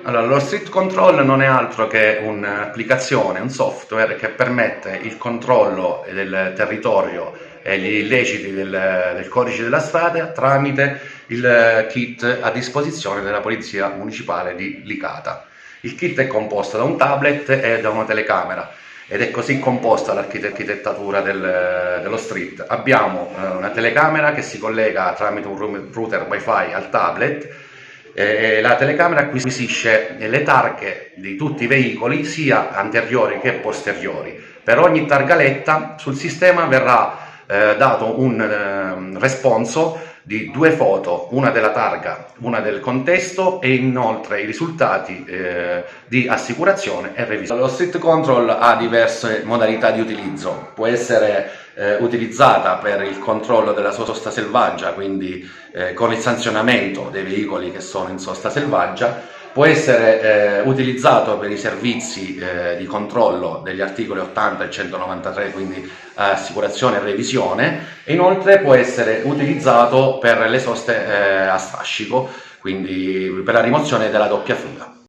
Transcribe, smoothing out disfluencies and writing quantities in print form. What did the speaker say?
Allora, lo Street Control non è altro che un'applicazione, un software che permette il controllo del territorio e gli illeciti del codice della strada tramite il kit a disposizione della Polizia Municipale di Licata. Il kit è composto da un tablet e da una telecamera ed è così composta l'architettatura dello street. Abbiamo una telecamera che si collega tramite un router wifi al tablet. La telecamera acquisisce le targhe di tutti i veicoli, sia anteriori che posteriori. Per ogni targaletta sul sistema verrà dato un responso di 2 foto, una della targa, una del contesto e inoltre i risultati di assicurazione e revisione. Lo Street Control ha diverse modalità di utilizzo, può essere utilizzata per il controllo della sosta selvaggia, quindi con il sanzionamento dei veicoli che sono in sosta selvaggia, può essere utilizzato per i servizi di controllo degli articoli 80 e 193, quindi assicurazione e revisione, e inoltre può essere utilizzato per le soste a strascico, quindi per la rimozione della doppia fuga.